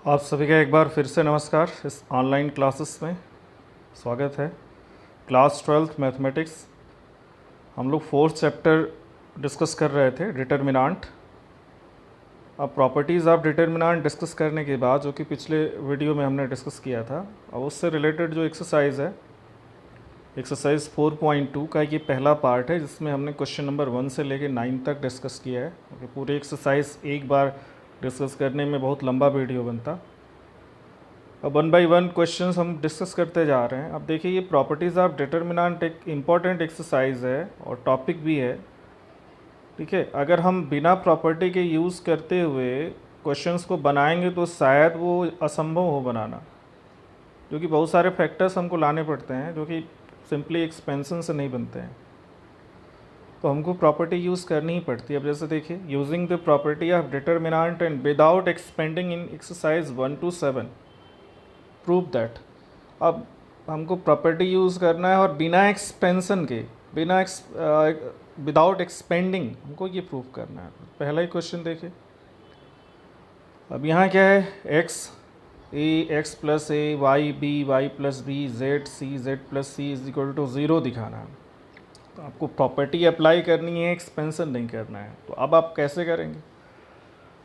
आप सभी का एक बार फिर से नमस्कार। इस ऑनलाइन क्लासेस में स्वागत है। क्लास 12th मैथमेटिक्स हम लोग फोर्थ चैप्टर डिस्कस कर रहे थे, डिटर्मिनांट। अब प्रॉपर्टीज़ ऑफ डिटर्मिनांट डिस्कस करने के बाद, जो कि पिछले वीडियो में हमने डिस्कस किया था, अब उससे रिलेटेड जो एक्सरसाइज है, एक्सरसाइज 4.2 का ये पहला पार्ट है, जिसमें हमने क्वेश्चन नंबर 1 से लेकर 9 तक डिस्कस किया है। क्योंकि पूरे एक्सरसाइज एक बार डिस्कस करने में बहुत लंबा वीडियो बनता। अब 1 बाई 1 क्वेश्चंस हम डिस्कस करते जा रहे हैं। अब देखिए, ये प्रॉपर्टीज़ ऑफ डिटर्मिनेंट एक इम्पॉर्टेंट एक्सरसाइज है और टॉपिक भी है, ठीक है। अगर हम बिना प्रॉपर्टी के यूज़ करते हुए क्वेश्चंस को बनाएंगे तो शायद वो असंभव हो बनाना, क्योंकि बहुत सारे फैक्टर्स हमको लाने पड़ते हैं जो कि सिंपली एक्सपेंशन से नहीं बनते हैं। तो हमको प्रॉपर्टी यूज़ करनी ही पड़ती है। अब जैसे देखिए, using the property of determinant and without expanding in exercise 1 to 7 prove that. अब हमको प्रॉपर्टी यूज़ करना है और बिना एक्सपेंशन के, विदाउट एक्सपेंडिंग हमको ये प्रूव करना है। पहला ही क्वेश्चन देखिए। अब यहाँ क्या है, x plus a, y plus b, z plus c is equal to 0 दिखाना है। तो आपको प्रॉपर्टी अप्लाई करनी है, एक्सपेंशन नहीं करना है। तो अब आप कैसे करेंगे?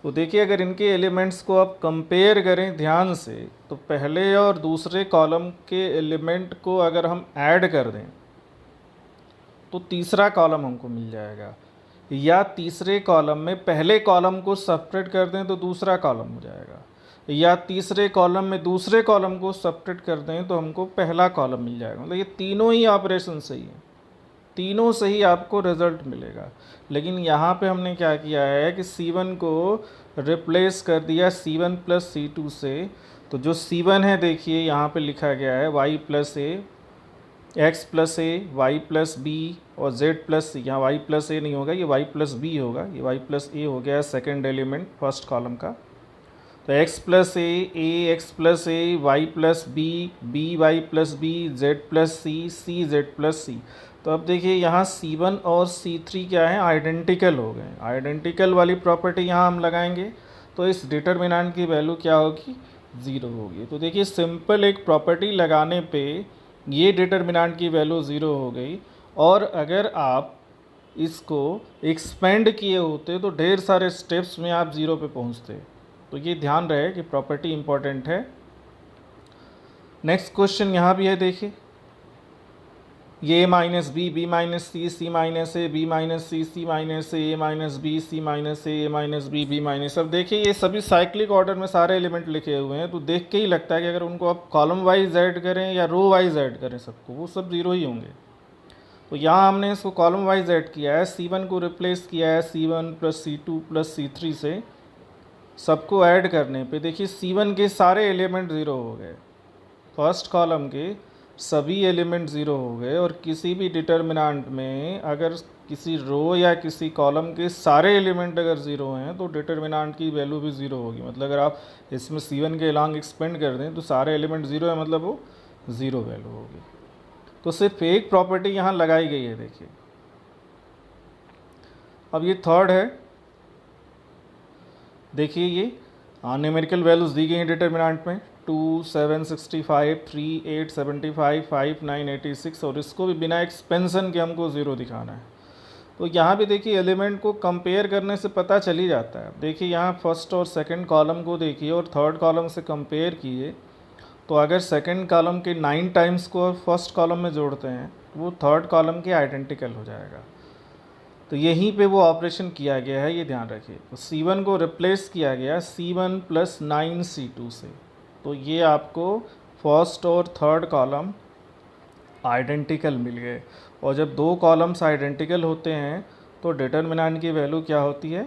तो देखिए, अगर इनके एलिमेंट्स को आप कंपेयर करें ध्यान से, तो पहले और दूसरे कॉलम के एलिमेंट को अगर हम ऐड कर दें तो तीसरा कॉलम हमको मिल जाएगा, या तीसरे कॉलम में पहले कॉलम को सब्ट्रैक्ट कर दें तो दूसरा कॉलम हो जाएगा, या तीसरे कॉलम में दूसरे कॉलम को सब्ट्रैक्ट कर दें तो हमको पहला कॉलम मिल जाएगा। मतलब ये तीनों ही ऑपरेशन सही हैं, तीनों से ही आपको रिजल्ट मिलेगा। लेकिन यहाँ पे हमने क्या किया है कि C1 को रिप्लेस कर दिया C1 प्लस C2 से। तो जो C1 है, देखिए यहाँ पे लिखा गया है y plus a, x plus a, y plus b और z प्लस सी। यहाँ y प्लस ए नहीं होगा, ये y प्लस बी होगा। ये y प्लस ए हो गया सेकेंड एलिमेंट फर्स्ट कॉलम का। तो x plus a, x plus a, y plus b y plus b, z plus c z plus c. तो अब देखिए, यहाँ C1 और C3 क्या है, आइडेंटिकल हो गए। आइडेंटिकल वाली प्रॉपर्टी यहाँ हम लगाएंगे तो इस डिटर्मिनेंट की वैल्यू क्या होगी, 0 होगी। तो देखिए, सिंपल एक प्रॉपर्टी लगाने पे ये डिटर्मिनेंट की वैल्यू 0 हो गई। और अगर आप इसको एक्सपेंड किए होते तो ढेर सारे स्टेप्स में आप 0 पे पहुँचते। तो ये ध्यान रहे कि प्रॉपर्टी इंपॉर्टेंट है। नेक्स्ट क्वेश्चन यहाँ भी है, देखिए, ये minus B minus C minus a, b minus C minus A minus b, C minus A minus B minus. अब देखिए, ये सभी साइक्लिक ऑर्डर में सारे एलिमेंट लिखे हुए हैं। तो देख के ही लगता है कि अगर उनको आप कॉलम वाइज ऐड करें या रो वाइज ऐड करें सबको, वो सब 0 ही होंगे। तो यहाँ हमने इसको कॉलम वाइज ऐड किया है, C1 को रिप्लेस किया है C1 plus C2 plus C3 से। सबको ऐड करने पे देखिए, C1 के सारे एलिमेंट 0 हो गए, फर्स्ट कॉलम के सभी एलिमेंट 0 हो गए। और किसी भी डिटर्मिनेंट में अगर किसी रो या किसी कॉलम के सारे एलिमेंट अगर 0 हैं तो डिटर्मिनेंट की वैल्यू भी 0 होगी। मतलब अगर आप इसमें C1 के अलॉन्ग एक्सपेंड कर दें तो सारे एलिमेंट 0 है, मतलब वो 0 वैल्यू होगी। तो सिर्फ एक प्रॉपर्टी यहाँ लगाई गई है, देखिए। अब ये थर्ड है, देखिए, ये न्यूमेरिकल वैल्यूज़ दी गई हैं डिटर्मिनेंट में, 2, 7, 65, 3, 8, 75, 5, 9, 86। और इसको भी बिना एक्सपेंशन के हमको 0 दिखाना है। तो यहाँ भी देखिए, एलिमेंट को कंपेयर करने से पता चल ही जाता है। देखिए, यहाँ फर्स्ट और सेकंड कॉलम को देखिए और थर्ड कॉलम से कंपेयर किए, तो अगर सेकंड कॉलम के 9 टाइम्स को फर्स्ट कॉलम में जोड़ते हैं वो थर्ड कॉलम के आइडेंटिकल हो जाएगा। तो यहीं पे वो ऑपरेशन किया गया है, ये ध्यान रखिए। तो C1 को रिप्लेस किया गया C1 प्लस 9C2 से। तो ये आपको फर्स्ट और थर्ड कॉलम आइडेंटिकल मिल गए। और जब दो कॉलम्स आइडेंटिकल होते हैं तो डिटर्मिनेंट की वैल्यू क्या होती है,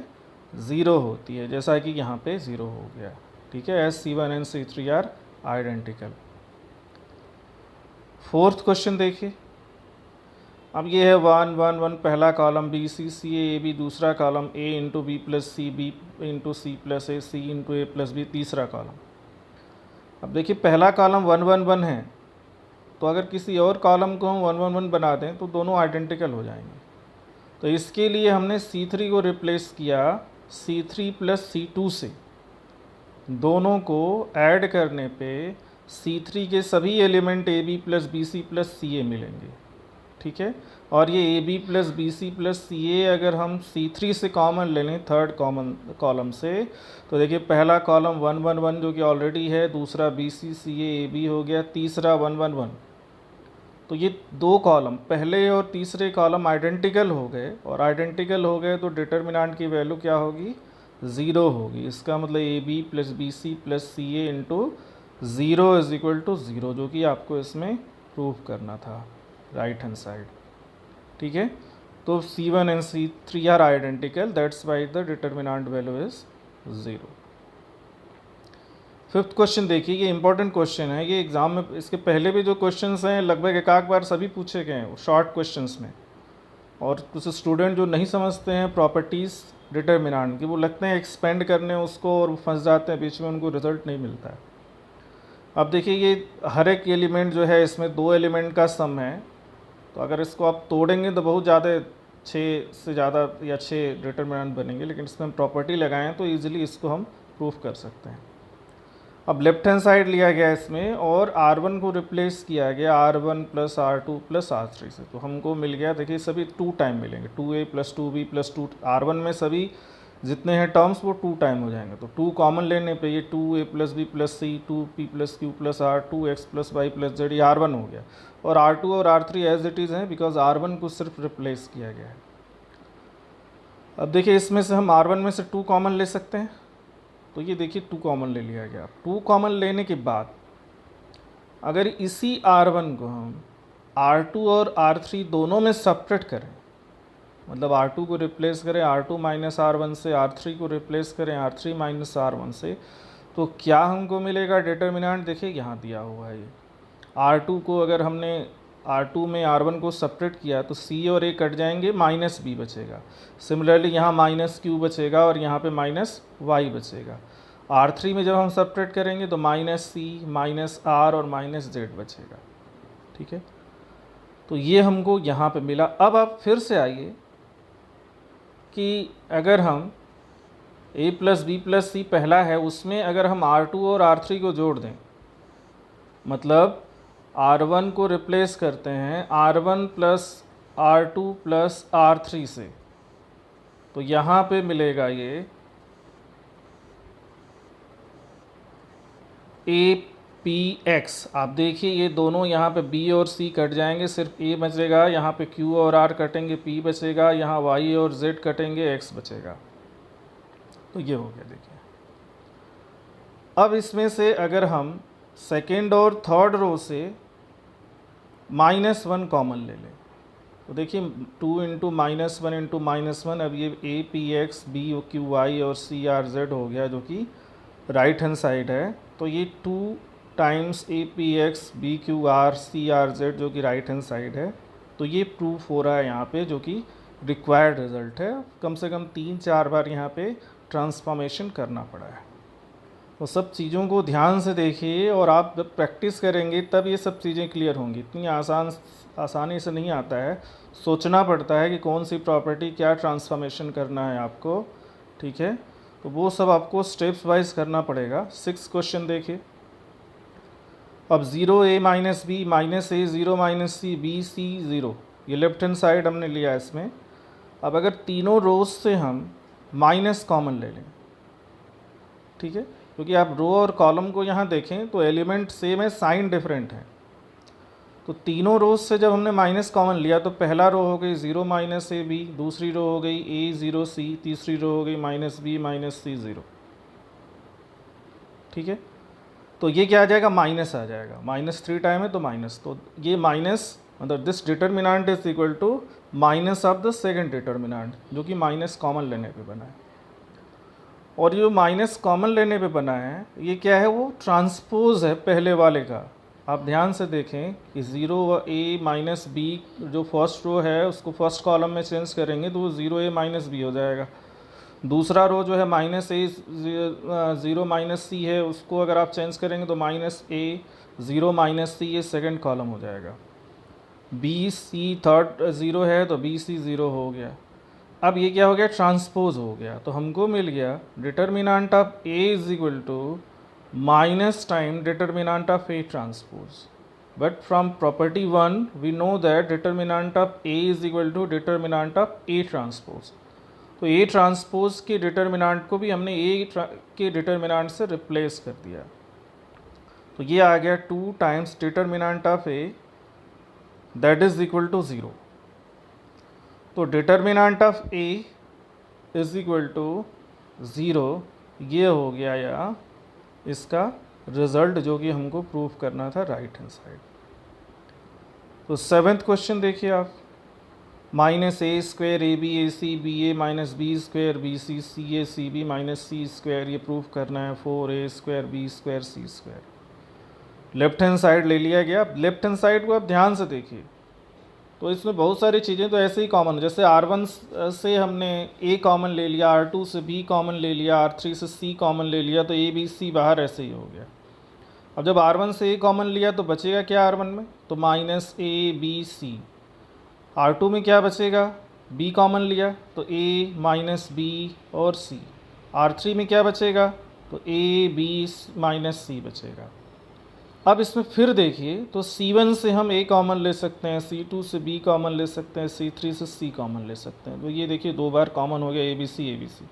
0 होती है, जैसा कि यहाँ पे 0 हो गया, ठीक है। As C1 and C3 are identical. Fourth question देखिए। अब ये है 1, 1, 1 पहला column, b c a b दूसरा column, a into b plus c, b into c plus a, c into a plus b तीसरा कॉलम। अब देखिए, पहला कॉलम 1, 1, 1 है, तो अगर किसी और कॉलम को हम 1, 1, 1 बना दें तो दोनों आइडेंटिकल हो जाएंगे। तो इसके लिए हमने C3 को रिप्लेस किया C3 प्लस C2 से। दोनों को ऐड करने पे C3 के सभी element AB plus BC plus CA मिलेंगे, ठीक है। और ये AB plus BC plus CA अगर हम C3 से कॉमन ले लें, थर्ड कॉमन कॉलम से, तो देखिए पहला कॉलम 1 1 1 जो कि ऑलरेडी है, दूसरा BC CA AB हो गया, तीसरा 1 1 1। तो ये दो कॉलम, पहले और तीसरे कॉलम आइडेंटिकल हो गए, और आइडेंटिकल हो गए तो डिटर्मिनेंट की वैल्यू क्या होगी, 0 होगी। इसका मतलब AB plus BC plus CA into 0 is equal to 0, जो कि आपको इसमें प्रूव करना था राइट हैंड साइड, ठीक है। तो C1 and C3 are identical, that's why the determinant value is 0। Fifth question देखिए, ये इंपॉर्टेंट क्वेश्चन है, ये एग्जाम में इसके पहले भी जो क्वेश्चंस हैं लगभग एक आध बार सभी पूछे गए हैं शॉर्ट क्वेश्चंस में, और कुछ स्टूडेंट जो नहीं समझते हैं प्रॉपर्टीज़ डिटर्मिनेंट की, वो लगते हैं एक्सपेंड करने उसको और फंस जाते हैं बीच में, उनको रिजल्ट नहीं मिलता है। अब देखिए ये हर एक एलिमेंट जो है इसमें 2 एलिमेंट का सम है, तो अगर इसको आप तोड़ेंगे तो बहुत ज़्यादा 6 से ज़्यादा या 6 डिटर्मिनेंट बनेंगे, लेकिन इसमें हम प्रॉपर्टी लगाएं तो ईजिली इसको हम प्रूफ कर सकते हैं। अब लेफ्ट हैंड साइड लिया गया इसमें और R1 को रिप्लेस किया गया R1 plus R2 plus R3 से, तो हमको मिल गया, देखिए सभी 2 टाइम मिलेंगे, 2A plus 2B plus 2, R1 में सभी जितने हैं टर्म्स वो 2 टाइम हो जाएंगे, तो 2 कॉमन लेने पे ये 2A plus B plus C, 2P plus Q plus R, 2X plus Y plus Z, ये R1 हो गया, और R2 और R3 एज इट इज़ हैं बिकॉज R1 को सिर्फ रिप्लेस किया गया है। अब देखिए इसमें से हम R1 में से 2 कॉमन ले सकते हैं, तो ये देखिए 2 कॉमन ले लिया गया। 2 कॉमन लेने के बाद अगर इसी R1 को हम R2 और R3 दोनों में सब्ट्रैक्ट करें, मतलब R2 को रिप्लेस करें R2 माइनस R1 से, R3 को रिप्लेस करें R3 माइनस R1 से, तो क्या हमको मिलेगा डिटर्मिनेंट, देखिए यहाँ दिया हुआ है ये R2 को अगर हमने R2 में R1 को सब्ट्रैक्ट किया तो C और A कट जाएंगे, माइनस B बचेगा। सिमिलरली यहाँ माइनस Q बचेगा और यहाँ पे माइनस Y बचेगा। R3 में जब हम सब्ट्रैक्ट करेंगे तो माइनस C माइनस R और माइनस Z बचेगा, ठीक है। तो ये हमको यहाँ पे मिला। अब आप फिर से आइए कि अगर हम A plus B plus C पहला है, उसमें अगर हम R2 और R3 को जोड़ दें, मतलब R1 को रिप्लेस करते हैं R1 plus R2 plus R3 से, तो यहाँ पे मिलेगा ये APX। आप देखिए ये दोनों यहाँ पे B और C कट जाएंगे, सिर्फ A बचेगा, यहाँ पे Q और R कटेंगे, P बचेगा, यहाँ Y और Z कटेंगे, X बचेगा। तो ये हो गया। देखिए अब इसमें से अगर हम सेकेंड और थर्ड रो से -1 कॉमन ले लें, तो देखिए 2 इंटू -1 इंटू -1, अब ये APX BQY और CRZ हो गया जो कि राइट हैंड साइड है। तो ये 2 टाइम्स APX BQR CRZ जो कि राइट हैंड साइड है, तो ये प्रूफ हो रहा है यहाँ पे, जो कि रिक्वायर्ड रिजल्ट है। कम से कम 3-4 बार यहाँ पे ट्रांसफॉर्मेशन करना पड़ा है। तो सब चीज़ों को ध्यान से देखिए, और आप जब प्रैक्टिस करेंगे तब ये सब चीज़ें क्लियर होंगी। इतनी आसानी से नहीं आता है, सोचना पड़ता है कि कौन सी प्रॉपर्टी क्या ट्रांसफॉर्मेशन करना है आपको, ठीक है। तो वो सब आपको स्टेप्स वाइज करना पड़ेगा। 6 क्वेश्चन देखिए। अब 0A minus B minus A 0 minus C B C 0, ये लेफ्ट हैंड साइड हमने लिया इसमें। अब अगर तीनों रोज से हम माइनस कॉमन ले लें, ठीक है, क्योंकि आप रो और कॉलम को यहाँ देखें तो एलिमेंट सेम है, साइन डिफरेंट है। तो तीनों रोज से जब हमने माइनस कॉमन लिया तो पहला रो हो गई 0 माइनस A B, दूसरी रो हो गई A 0 C, तीसरी रो हो गई माइनस B माइनस C 0, ठीक है। तो ये क्या आ जाएगा, माइनस आ जाएगा, -3 टाइम है तो माइनस, तो ये माइनस मतलब this determinant is equal to minus of the second determinant, जो कि माइनस कॉमन लेने पे बना है। और ये माइनस कॉमन लेने पे बना है, ये क्या है, वो ट्रांसपोज है पहले वाले का। आप ध्यान से देखें कि 0A माइनस B जो फर्स्ट रो है उसको फर्स्ट कॉलम में चेंज करेंगे तो वो 0A माइनस B हो जाएगा। दूसरा रो जो है -A 0 माइनस C है, उसको अगर आप चेंज करेंगे तो -A 0 माइनस C, ये सेकेंड कॉलम हो जाएगा। B C थर्ड 0 है तो B C 0 हो गया। अब ये क्या हो गया, ट्रांसपोज हो गया, तो हमको मिल गया determinant of a is equal to minus time determinant of a transpose. But from property 1 we know that determinant of A is equal to determinant of A transpose. तो A ट्रांसपोज के determinant को भी हमने A के determinant से replace कर दिया. तो ये आ गया 2 times determinant of A that is equal to 0. तो determinant of A is equal to 0, ये हो गया या इसका रिजल्ट जो कि हमको प्रूव करना था राइट हैंड साइड. तो 7th क्वेश्चन देखिए आप, minus a square a b a c b a minus b square b c c a c b minus c square, ये प्रूव करना है 4a square b square c square. Left hand side ले लिया गया. Left hand side को आप ध्यान से देखिए, तो इसमें बहुत सारी चीज़ें तो ऐसे ही कॉमन, जैसे R1 से हमने A कॉमन ले लिया, R2 से B कॉमन ले लिया, R3 से C कॉमन ले लिया, तो A B C बाहर ऐसे ही हो गया. अब जब R1 से A कॉमन लिया तो बचेगा क्या R1 में, तो minus A B C. R2 में क्या बचेगा, B कॉमन लिया तो A माइनस B और C. R3 में क्या बचेगा, तो A B माइनस C बचेगा. अब इसमें फिर देखिए, तो C1 से हम A कॉमन ले सकते हैं, C2 से B कॉमन ले सकते हैं, C3 से C कॉमन ले सकते हैं. तो ये देखिए 2 बार कॉमन हो गया A B C.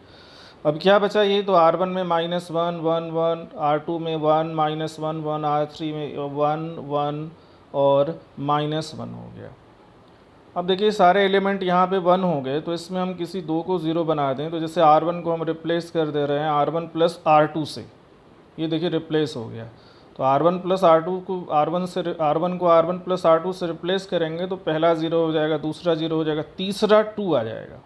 अब क्या बचा ये, तो R1 में -1 1 1, R2 में 1 -1 1, R3 में 1 1 और -1 हो गया. अब देखिए सारे एलिमेंट यहाँ पे 1 हो गए, तो इसमें हम किसी 2 को 0 बना दें. तो जैसे R1 को हम रिप्लेस कर दे रहे हैं R1 प्लस R2 से, ये देखिए रिप्लेस हो गया. तो R1 प्लस R2 को R1 प्लस R2 से रिप्लेस करेंगे तो पहला 0 हो जाएगा, दूसरा 0 हो जाएगा, तीसरा 2 आ जाएगा.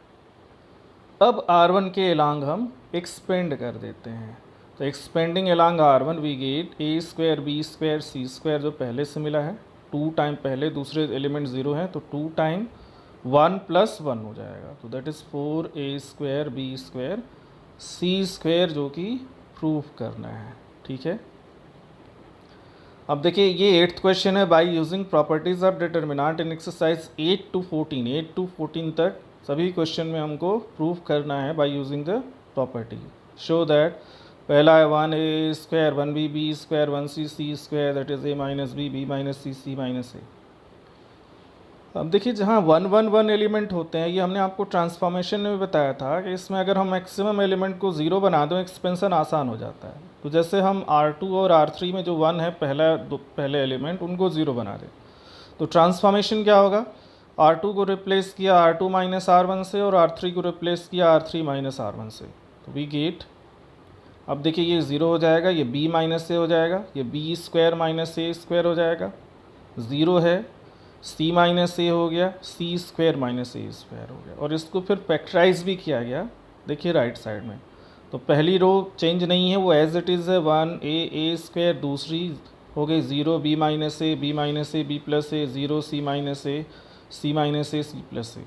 अब R1 के एलांग हम एक्सपेंड कर देते हैं. तो expanding along R1 we get A square B square C square, जो पहले से मिला है 2 टाइम, पहले दूसरे एलिमेंट 0 हैं तो 2 टाइम 1 प्लस 1 हो जाएगा. तो that is 4A square B square C square, जो कि प्रूफ करना है. ठीक है. अब देखिए ये 8th क्वेश्चन है, by using properties of determinant in exercise 8 to 14 तक सभी क्वेश्चन में हमको प्रूफ करना है by using the property. Show that पहला है 1a square 1b b square 1c c square that is a minus b b minus c c minus a. अब देखिए जहाँ 1 1 1 एलिमेंट होते हैं, ये हमने आपको ट्रांसफॉर्मेशन में बताया था कि इसमें अगर हम मैक्सिमम एलिमेंट को 0 बना दो एक्सपेंशन आसान हो जाता है. तो जैसे हम R2 और R3 में जो 1 है पहले एलिमेंट, उनको 0 बना दें, तो ट्रांसफॉर्मेशन क्या होगा, R2 को रिप्लेस किया R2 माइनस R1 से और R3 को रिप्लेस किया R3 माइनस R1 से. तो वी गेट, अब देखिए ये 0 हो जाएगा, ये B माइनस ए हो जाएगा, ये B square minus a square हो जाएगा, 0 है, C माइनस ए हो गया, C square minus a square हो गया. और इसको फिर फैक्टराइज भी किया गया, देखिए राइट साइड में. तो पहली रो चेंज नहीं है, वो एज इट इज़ है 1a स्क्वायर, दूसरी हो गई 0 B minus A B plus A 0 C minus a C plus ए.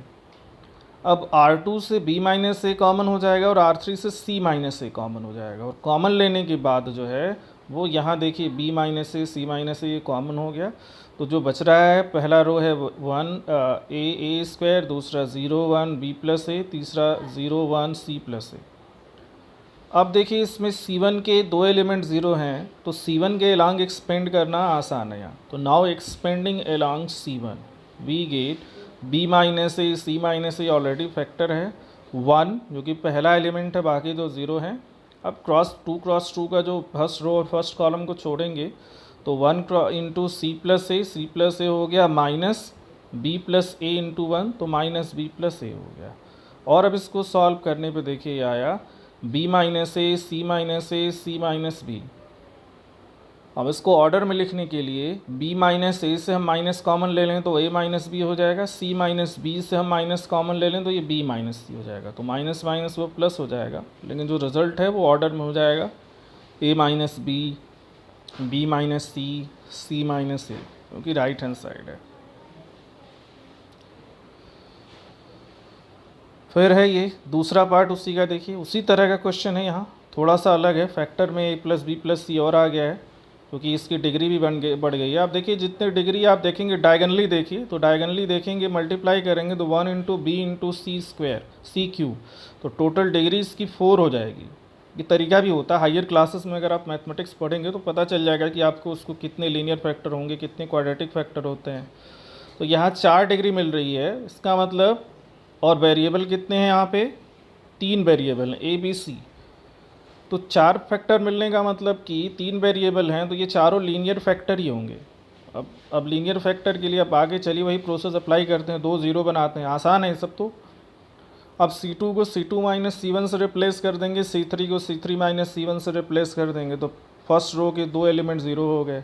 अब R2 से B माइनस ए कॉमन हो जाएगा और R3 से C माइनस ए कॉमन हो जाएगा. और कॉमन लेने के बाद जो है वो यहाँ देखिए B minus a C minus ए ये कॉमन हो गया. तो जो बच रहा है पहला रो है 1a स्क्वायर, दूसरा 0 1 B प्लस ए, तीसरा 0 1 C प्लस ए. अब देखिए इसमें C1 के 2 एलिमेंट 0 हैं, तो C1 के एलांग एक्सपेंड करना आसान है यहाँ. तो now expanding along C1 we get B minus a C minus a already factor है 1, जो कि पहला एलिमेंट है, बाकी जो 0 हैं. अब क्रॉस 2 का जो फर्स्ट रो और फर्स्ट कॉलम को छोड़ेंगे तो 1 इंटू C प्लस ए हो गया माइनस B प्लस ए इंटू 1, तो माइनस B प्लस ए हो गया. और अब इसको सॉल्व करने पे देखिए ये आया B minus a C minus B. अब इसको ऑर्डर में लिखने के लिए B माइनस ए से हम माइनस कॉमन ले लें तो A माइनस बी हो जाएगा, C माइनस बी से हम माइनस कॉमन ले लें तो ये B माइनस C हो जाएगा. तो माइनस माइनस वो प्लस हो जाएगा, लेकिन जो रिजल्ट है वो ऑर्डर में हो जाएगा A minus B minus C minus A, क्योंकि राइट हैंड साइड है. फिर है ये दूसरा पार्ट उसी का, देखिए उसी तरह का क्वेश्चन है, यहाँ थोड़ा सा अलग है, फैक्टर में A plus B plus C और आ गया है. क्योंकि इसकी डिग्री भी बढ़ गई है। आप देखिए जितने डिग्री आप देखेंगे डायगनली देखिए, तो डायगनली देखेंगे मल्टीप्लाई करेंगे तो 1 into B into c square C Q, तो टोटल डिग्री इसकी 4 हो जाएगी। ये तरीका भी होता है हायर क्लासेस में, अगर आप मैथमेटिक्स पढ़ेंगे तो पता चल जाएगा कि आपको उसको कितने लीनियर फैक्टर होंगे, कितने क्वाड्रेटिक फैक्टर होते हैं। तो यहाँ 4 डिग्री मिल रही है, इसका मतलब, और वेरिएबल कितने हैं यहाँ पे, 3 वेरिएबल हैं ए बी सी। तो 4 फैक्टर मिलने का मतलब कि 3 वेरिएबल हैं, तो ये चारों लीनियर फैक्टर ही होंगे। अब लीनियर फैक्टर के लिए अब आगे चलिए वही प्रोसेस अप्लाई करते हैं, 2 0 बनाते हैं, आसान है सब। तो अब C2 को C2 माइनस C1 से रिप्लेस कर देंगे, C3 को C3 माइनस C1 से रिप्लेस कर देंगे, तो फर्स्ट रो के 2 एलिमेंट 0 हो गए।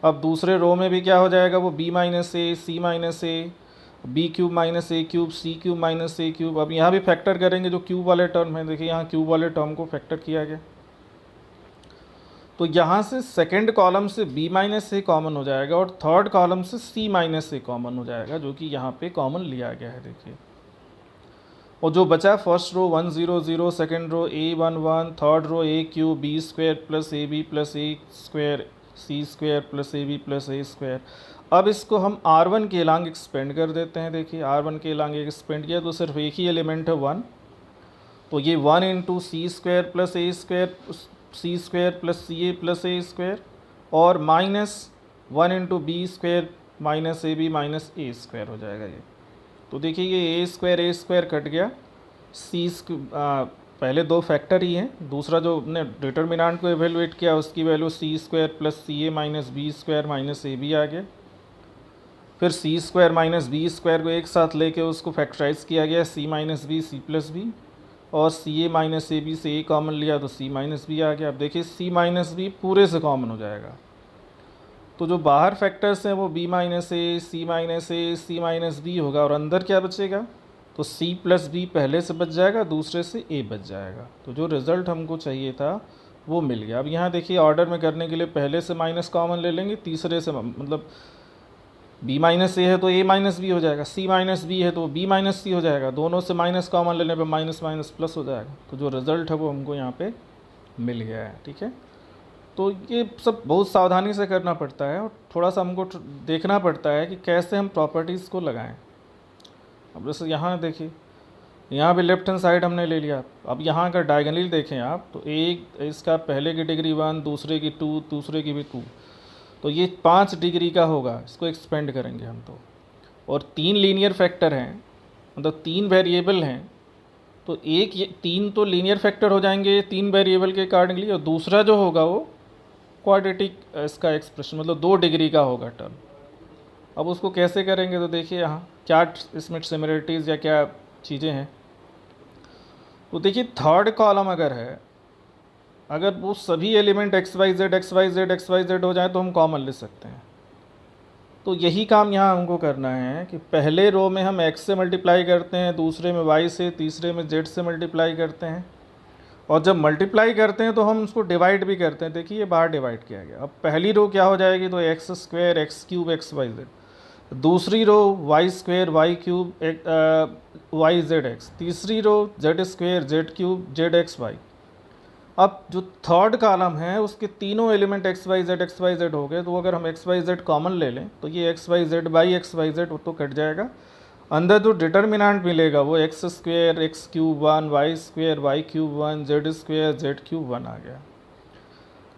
अब दूसरे रो में भी क्या हो जाएगा, वो b minus a c minus a b cube minus a cube c cube minus a cube. अब यहाँ भी फैक्टर करेंगे जो क्यूब वाले टर्म है, देखिए यहाँ क्यूब वाले टर्म को फैक्टर किया गया। तो यहाँ से सेकंड कॉलम से b माइनस ए कॉमन हो जाएगा और थर्ड कॉलम से c माइनस ए कॉमन हो जाएगा, जो कि यहाँ पे कॉमन लिया गया है देखिए। और जो बचा first row 1 0 0, second row a 1 1, third row a cube b square plus a b plus a square c square plus a b plus a square. अब इसको हम R1 के लांग एक्सपेंड कर देते हैं, देखिए R1 के लांग एक्सपेंड किया तो सिर्फ एक ही एलिमेंट है 1, तो ये 1 into c square plus a square c square plus c a plus a square, और minus 1 into b square minus a b minus a square हो जाएगा ये। तो देखिए ये ए स्क्वायर कट गया, पहले 2 फैक्टर ही हैं, दूसरा जो हमने डिटर्मिनेंट को एवेलुएट किया उसकी value c square plus c a minus b square minus a b आ गया। फिर c square minus b square को एक साथ लेके उसको फैक्टराइज किया गया, c minus b c plus b, और c a minus a B से ए कॉमन लिया तो सी माइनस बी आ गया। अब देखिए सी माइनस बी पूरे से कॉमन हो जाएगा, तो जो बाहर फैक्टर्स हैं वो b minus a c minus a c minus B होगा, और अंदर क्या बचेगा, तो c प्लस बी पहले से बच जाएगा, दूसरे से a बच जाएगा। तो जो रिज़ल्ट हमको चाहिए था वो मिल गया। अब यहाँ देखिए ऑर्डर में करने के लिए पहले से माइनस कॉमन ले लेंगे, तीसरे से मतलब b माइनस ए है तो a माइनस बी हो जाएगा, c माइनस बी है तो b माइनस सी हो जाएगा, दोनों से माइनस कॉमन लेने पे माइनस माइनस प्लस हो जाएगा। तो जो रिज़ल्ट है वो हमको यहाँ पे मिल गया है, ठीक है। तो ये सब बहुत सावधानी से करना पड़ता है और थोड़ा सा हमको देखना पड़ता है कि कैसे हम प्रॉपर्टीज़ को लगाएं। अब जैसे यहाँ देखिए, यहाँ भी लेफ्ट हैंड साइड हमने ले लिया। अब यहाँ का डायगोनली देखें आप, तो एक इसका पहले की डिग्री 1, दूसरे की 2, दूसरे की भी 2, तो ये 5 डिग्री का होगा, इसको एक्सपेंड करेंगे हम तो। और 3 लीनियर फैक्टर हैं, मतलब 3 वेरिएबल हैं, तो एक ये 3 तो लीनियर फैक्टर हो जाएंगे 3 वेरिएबल के अकॉर्डिंगली, और दूसरा जो होगा वो क्वाड्रेटिक इसका एक्सप्रेशन, मतलब 2 डिग्री का होगा टर्म। अब उसको कैसे करेंगे, तो देखिए यहाँ क्या इसमें सिमिलरिटीज़ या क्या चीज़ें हैं। तो देखिए थर्ड कॉलम अगर है, अगर वो सभी एलिमेंट एक्स वाई जेड हो जाए तो हम कॉमन ले सकते हैं। तो यही काम यहाँ हमको करना है कि पहले रो में हम x से मल्टीप्लाई करते हैं, दूसरे में y से, तीसरे में z से मल्टीप्लाई करते हैं, और जब मल्टीप्लाई करते हैं तो हम उसको डिवाइड भी करते हैं। देखिए ये बाहर डिवाइड किया गया। अब पहली रो क्या हो जाएगी, तो x square x cube x y z, दूसरी row y square y cube y z x, तीसरी row z square z cube z x y. अब जो थर्ड कॉलम है उसके तीनों एलिमेंट एक्स वाई जेड हो गए, तो अगर हम एक्स वाई जेड कॉमन ले लें तो ये x y z by x y z तो कट जाएगा। अंदर जो डिटर्मिनेंट मिलेगा वो x square x cube 1 y square y cube 1 z square z cube 1 आ गया।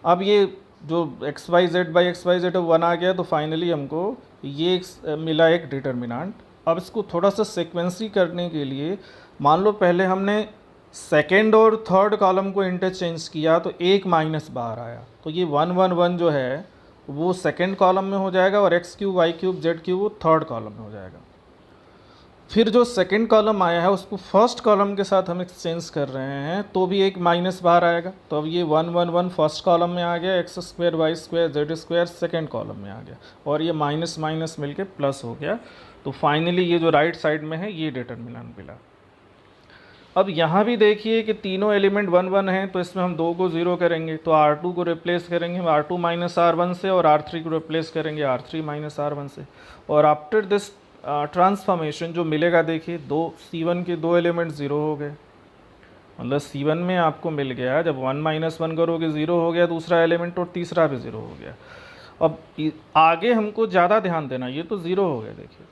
अब ये जो x y z by x y z 1 आ गया, तो फाइनली हमको ये मिला एक डिटर्मिनेंट। अब इसको थोड़ा सा सीक्वेंसी करने के लिए, मान लो पहले हमने सेकेंड और थर्ड कॉलम को इंटरचेंज किया तो एक माइनस बाहर आया, तो ये 1 1 1 जो है वो सेकेंड कॉलम में हो जाएगा, और x cube y cube z cube वो थर्ड कॉलम में हो जाएगा। फिर जो सेकेंड कॉलम आया है उसको फर्स्ट कॉलम के साथ हम एक्सचेंज कर रहे हैं, तो भी एक माइनस बाहर आएगा। तो अब ये 1 1 1 फर्स्ट कॉलम में आ गया, x square y square z square second column में आ गया, और ये माइनस माइनस मिलके प्लस हो गया। तो फाइनली ये जो राइट साइड में है ये डिटर्मिनेंट मिला। अब यहाँ भी देखिए कि तीनों एलिमेंट 1 1 हैं, तो इसमें हम 2 को 0 करेंगे, तो R2 को रिप्लेस करेंगे R2 माइनस R1 से, और R3 को रिप्लेस करेंगे R3 माइनस R1 से। और आफ्टर दिस ट्रांसफॉर्मेशन जो मिलेगा, देखिए C1 के 2 एलिमेंट 0 हो गए, मतलब C1 में आपको मिल गया, जब 1 माइनस 1 करोगे 0 हो गया दूसरा एलिमेंट और तीसरा भी 0 हो गया। अब आगे हमको ज़्यादा ध्यान देना, ये तो 0 हो गया देखिए।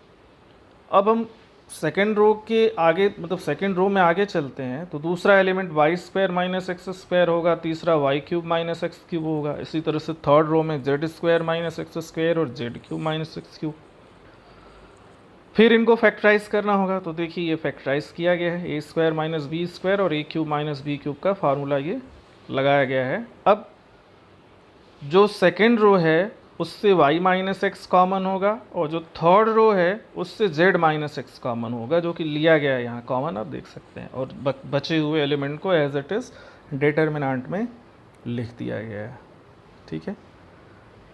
अब हम सेकेंड रो के आगे, मतलब सेकेंड रो में आगे चलते हैं, तो दूसरा element y square minus x square होगा, तीसरा y cube minus x cube होगा। इसी तरह से थर्ड रो में z square minus x square और z cube minus x cube. फिर इनको फैक्टराइज करना होगा, तो देखिए ये फैक्टराइज किया गया है, ए स्क्वायर माइनस बी स्क्वायर और ए क्यूब माइनस बी क्यूब का फार्मूला ये लगाया गया है। अब जो सेकेंड रो है उससे y माइनस एक्स कॉमन होगा और जो थर्ड रो है उससे z माइनस एक्स कॉमन होगा, जो कि लिया गया है यहाँ कॉमन, आप देख सकते हैं। और बचे हुए एलिमेंट को एज इट इज़ डिटर्मिनेंट में लिख दिया गया है, ठीक है।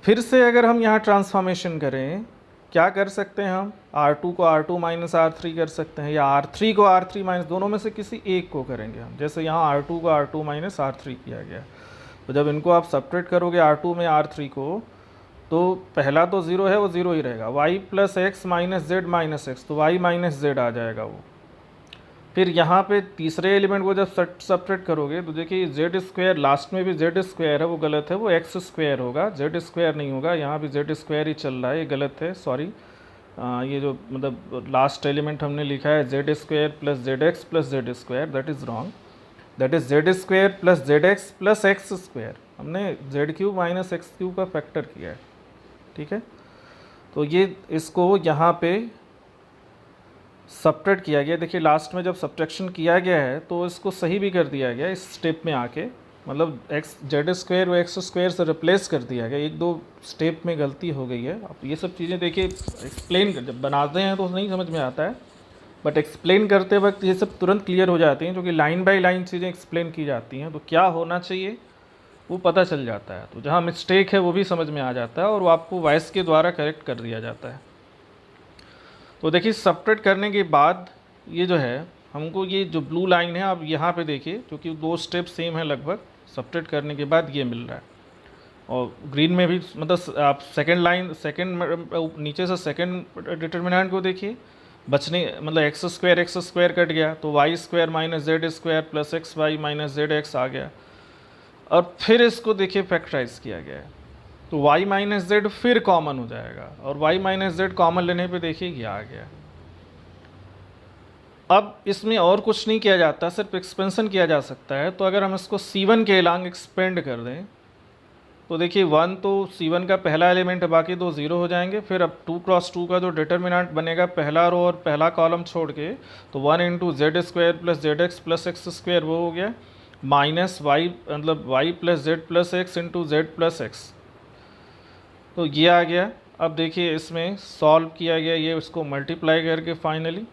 फिर से अगर हम यहाँ ट्रांसफॉर्मेशन करें, क्या कर सकते हैं हम, R2 को R2 माइनस R3 कर सकते हैं, या R3 को R3 माइनस, दोनों में से किसी एक को करेंगे हम। जैसे यहाँ R2 को R2 माइनस R3 किया गया, तो जब इनको आप सब्ट्रैक्ट करोगे R2 में R3 को, तो पहला तो 0 है, वो 0 ही रहेगा। y plus x minus Z minus x, तो y माइनस जेड आ जाएगा वो। फिर यहाँ पे तीसरे एलिमेंट को जब सब्ट्रैक्ट करोगे तो देखिए जेड स्क्वायर, लास्ट में भी जेड स्क्वायर है, वो गलत है, वो एक्स स्क्वायर होगा, जेड स्क्वायर नहीं होगा। यहाँ भी जेड स्क्वायर ही चल रहा है, ये गलत है, सॉरी। ये जो मतलब लास्ट एलिमेंट हमने लिखा है z square plus z x plus z square, that is wrong. That is z square plus z x plus x square, हमने z cube minus x cube का फैक्टर किया है, ठीक है। तो ये इसको यहाँ पे सब्ट्रैक्ट किया गया। देखिए लास्ट में जब सब्ट्रैक्शन किया गया है तो इसको सही भी कर दिया गया इस स्टेप में आके, मतलब एक्स जेड स्क्वायर व एक्स स्क्वायर से रिप्लेस कर दिया गया। एक दो स्टेप में गलती हो गई है। अब ये सब चीज़ें देखिए एक्सप्लेन जब बनाते हैं तो नहीं समझ में आता है, बट एक्सप्लेन करते वक्त ये सब तुरंत क्लियर हो जाती हैं, क्योंकि लाइन बाय लाइन चीज़ें एक्सप्लेन की जाती हैं, तो क्या होना चाहिए वो पता चल जाता है। तो जहाँ मिस्टेक है वो भी समझ में आ जाता है और वो आपको वॉइस के द्वारा करेक्ट कर दिया जाता है। तो देखिए सब्ट्रैक्ट करने के बाद ये जो है हमको, ये जो ब्लू लाइन है आप यहाँ पे देखिए, क्योंकि दो स्टेप सेम है लगभग, सब्ट्रैक्ट करने के बाद ये मिल रहा है। और ग्रीन में भी मतलब आप सेकेंड लाइन, सेकेंड नीचे से सेकेंड डिटर्मिनेंट को देखिए, बचने मतलब एक्स स्क्वायर कट गया, तो y square minus z square plus x y minus z x आ गया। और फिर इसको देखिए फैक्टराइज किया गया है, तो y माइनस जेड फिर कॉमन हो जाएगा, और y माइनस जेड कॉमन लेने पे देखिए ये आ गया। अब इसमें और कुछ नहीं किया जाता, सिर्फ एक्सपेंशन किया जा सकता है। तो अगर हम इसको C1 के अलांग एक्सपेंड कर दें तो देखिए 1 तो C1 का पहला एलिमेंट है, बाकी दो 0 हो जाएंगे। फिर अब 2 क्रॉस 2 का जो डिटर्मिनेंट बनेगा पहला रो और पहला कॉलम छोड़ के, तो 1 into z square plus z x plus x square वो हो गया, माइनस वाई मतलब y plus z plus x into z plus x, तो ये आ गया। अब देखिए इसमें सॉल्व किया गया, ये उसको मल्टीप्लाई करके फाइनली,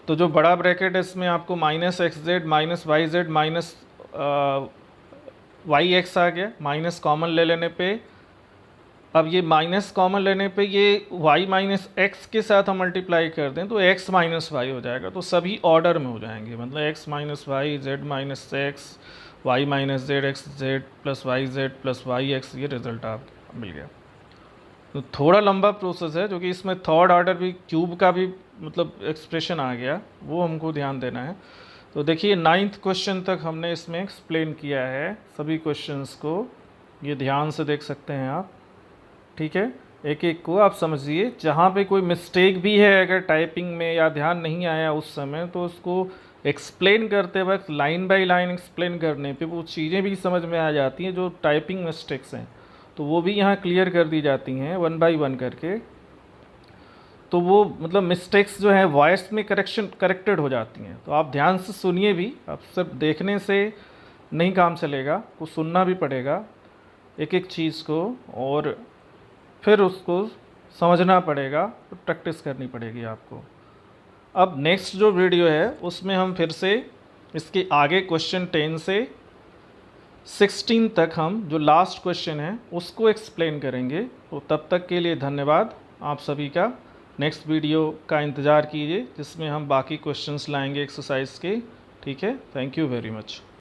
तो जो बड़ा ब्रैकेट है इसमें आपको minus x z minus y z minus y x आ गया, माइनस कॉमन ले लेने पे, अब ये माइनस कॉमन लेने पे ये y माइनस एक्स के साथ हम मल्टीप्लाई कर दें तो x माइनस वाई हो जाएगा। तो सभी ऑर्डर में हो जाएंगे, मतलब x minus y, z minus x, y minus z x, z plus y z plus y x, ये रिजल्ट आपको मिल गया। तो थोड़ा लंबा प्रोसेस है, जो कि इसमें थर्ड ऑर्डर भी क्यूब का भी मतलब एक्सप्रेशन आ गया, वो हमको ध्यान देना है। तो देखिए 9th क्वेश्चन तक हमने इसमें एक्सप्लेन किया है सभी क्वेश्चंस को, ये ध्यान से देख सकते हैं आप, ठीक है। एक एक को आप समझिए, जहाँ पे कोई मिस्टेक भी है अगर टाइपिंग में या ध्यान नहीं आया उस समय, तो उसको एक्सप्लेन करते वक्त लाइन बाय लाइन एक्सप्लेन करने पे वो चीज़ें भी समझ में आ जाती हैं जो टाइपिंग मिस्टेक्स हैं, तो वो भी यहाँ क्लियर कर दी जाती हैं 1 बाय 1 करके। तो वो मतलब मिस्टेक्स जो है वॉइस में करेक्टेड हो जाती हैं। तो आप ध्यान से सुनिए भी, आप सिर्फ देखने से नहीं काम चलेगा, कुछ सुनना भी पड़ेगा एक एक चीज़ को, और फिर उसको समझना पड़ेगा, तो प्रैक्टिस करनी पड़ेगी आपको। अब नेक्स्ट जो वीडियो है उसमें हम फिर से इसके आगे क्वेश्चन 10 से 16 तक हम जो लास्ट क्वेश्चन है उसको एक्सप्लेन करेंगे। तो तब तक के लिए धन्यवाद आप सभी का। नेक्स्ट वीडियो का इंतज़ार कीजिए जिसमें हम बाकी क्वेश्चंस लाएंगे एक्सरसाइज के, ठीक है। Thank you very much.